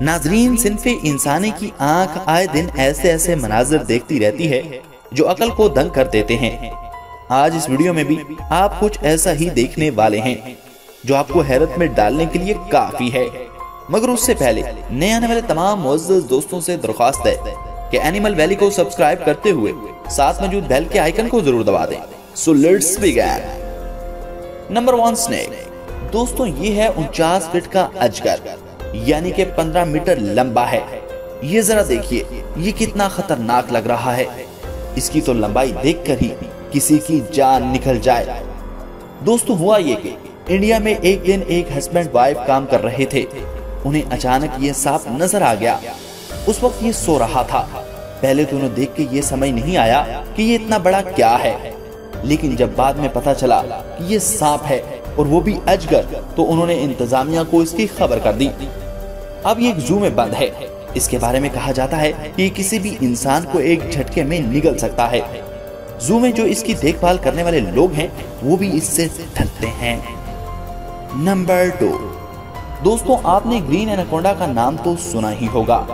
नाजरीन, सिन्फे इंसानी की आंख आए दिन ऐसे ऐसे मनाजिर देखती रहती है जो अकल को दंग कर देते हैं। आज इस वीडियो में भी आप कुछ ऐसा ही देखने वाले हैं जो आपको हैरत में डालने के लिए काफी है। मगर उससे पहले नए आने वाले तमाम मुअज़्ज़ज़ दोस्तों से दरख्वास्त है कि एनिमल वैली को सब्सक्राइब करते हुए साथ मौजूद बेल के आइकन को जरूर दबा दें। So let's begin. Number 1, snake. दोस्तों, ये है 49 फीट का अजगर, यानी कि 15 मीटर लंबा है। ये जरा देखिए, ये कितना खतरनाक लग रहा है। इसकी तो लंबाई देखकर ही किसी की जान निकल जाए। दोस्तों, हुआ ये कि इंडिया में एक दिन एक हस्बैंड वाइफ काम कर रहे थे। उन्हें अचानक ये सांप नजर आ गया। उस वक्त ये सो रहा था। पहले तो उन्हें देख के ये समझ नहीं आया कि ये इतना बड़ा क्या है, लेकिन जब बाद में पता चला कि ये सांप है और वो भी अजगर, तो उन्होंने इंतजामिया को इसकी खबर कर दी। अब ये एक जू में बंद है। इसके बारे में कहा जाता है कि किसी भी इंसान को एक झटके में निगल सकता है। जू में जो इसकी देखभाल करने वाले लोग हैं वो भी इससे डरते हैं। नंबर 2, दोस्तों, आपने ग्रीन एनाकोंडा का नाम तो सुना ही होगा।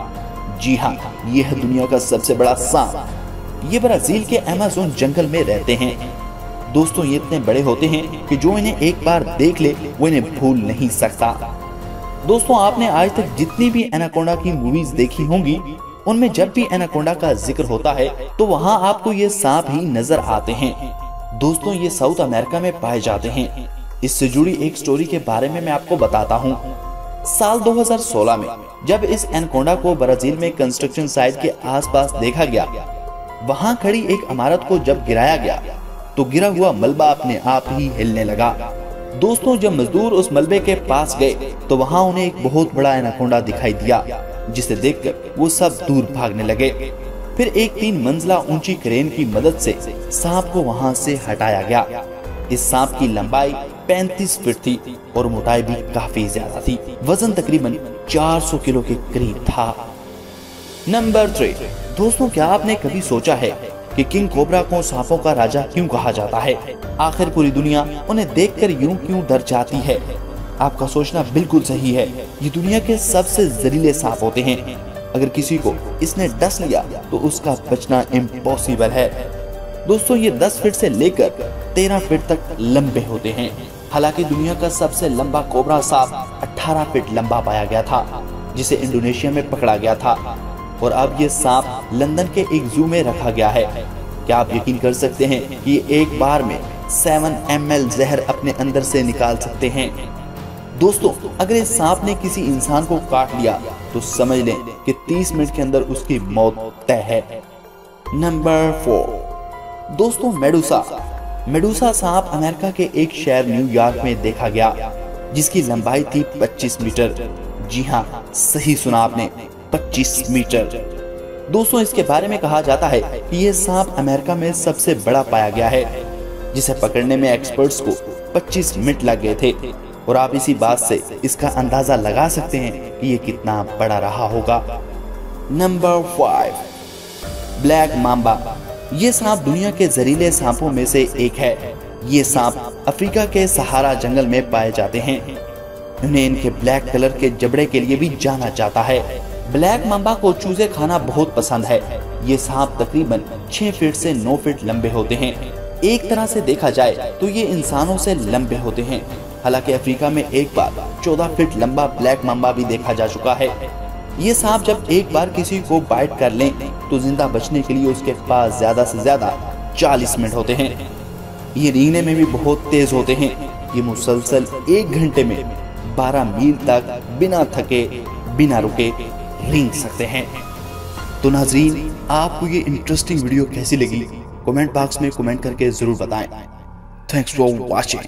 जी हाँ, ये है दुनिया का सबसे बड़ा सांप। ये ब्राजील के अमेज़न जंगल में रहते हैं। दोस्तों, ये इतने बड़े होते हैं कि जो इन्हें एक बार देख ले वो इन्हें भूल नहीं सकता। दोस्तों, आपने आज तक जितनी भी एनाकोंडा की मूवीज देखी होंगी, उनमें जब भी एनाकोंडा का जिक्र होता है तो वहाँ आपको ये सांप ही नजर आते हैं। दोस्तों, ये साउथ अमेरिका में पाए जाते हैं। इससे जुड़ी एक स्टोरी के बारे में मैं आपको बताता हूँ। साल 2016 में जब इस एनाकोंडा को ब्राजील में कंस्ट्रक्शन साइट के आसपास देखा गया, वहाँ खड़ी एक इमारत को जब गिराया गया तो गिरा हुआ मलबा अपने आप ही हिलने लगा। दोस्तों, जब मजदूर उस मलबे के पास गए तो वहाँ उन्हें एक बहुत बड़ा एनाकोंडा दिखाई दिया, जिसे देखकर वो सब दूर भागने लगे। फिर एक 3 मंजिला ऊंची क्रेन की मदद से सांप को वहाँ से हटाया गया। इस सांप की लंबाई 35 फीट थी और मोटाई भी काफी ज्यादा थी। वजन तकरीबन 400 किलो के करीब था। नंबर 3, दोस्तों, क्या आपने कभी सोचा है कि किंग कोबरा को सांपों का राजा क्यों कहा जाता है? आखिर पूरी दुनिया उन्हें देखकर यूं क्यों डर जाती है? आपका सोचना बिल्कुल सही है। ये दुनिया के सबसे जहरीले सांप होते हैं। अगर किसी को इसने डस लिया तो उसका बचना इम्पॉसिबल है। दोस्तों, ये 10 फीट से लेकर 13 फीट तक लंबे होते हैं। हालांकि दुनिया का सबसे लंबा कोबरा सांप 18 फीट लंबा पाया गया था, जिसे इंडोनेशिया में पकड़ा गया था। और अब ये सांप लंदन के एक जू में रखा गया है। क्या आप यकीन कर सकते हैं कि एक बार में 7 ml जहर अपने अंदर से निकाल सकते हैं? दोस्तों, अगर इस सांप ने किसी इंसान को काट लिया तो समझ लें कि 30 मिनट के अंदर उसकी मौत तय है। नंबर 4, दोस्तों, मेडूसा सांप अमेरिका के एक शहर न्यूयॉर्क में देखा गया, जिसकी लंबाई थी 25 मीटर। जी हाँ, सही सुना आपने, 25 मीटर। दोस्तों, इसके बारे में कहा जाता है कि यह सांप अमेरिका में सबसे बड़ा पाया गया है, जिसे पकड़ने में एक्सपर्ट्स को 25 मिनट लग गए थे। और आप इसी बात से इसका अंदाजा लगा सकते हैं कि ये कितना बड़ा रहा होगा। Number 5, black Mamba. ये सांप दुनिया के जहरीले सांपों में से एक है। ये सांप अफ्रीका के सहारा जंगल में पाए जाते हैं। उन्हें इनके ब्लैक कलर के जबड़े के लिए भी जाना जाता है। ब्लैक मांबा को चूजे खाना बहुत पसंद है। ये सांप तकरीबन 6 फीट से 9 फीट लंबे होते हैं। एक तरह से देखा जाए तो ये इंसानों से लंबे होते हैं। हालांकि अफ्रीका में एक बार 14 फीट लंबा ब्लैक मांबा भी देखा जा चुका है। ये सांप जब एक बार किसी को बाइट कर लें तो जिंदा बचने के लिए उसके पास ज्यादा से ज्यादा 40 मिनट होते हैं। ये रेंगने में भी बहुत तेज होते हैं। ये मुसलसल 1 घंटे में 12 मील तक बिना थके बिना रुके रेंग सकते हैं। तो नाजरीन, आपको ये इंटरेस्टिंग वीडियो कैसी लगी? कमेंट बॉक्स में कमेंट करके जरूर बताएं। Thanks for watching.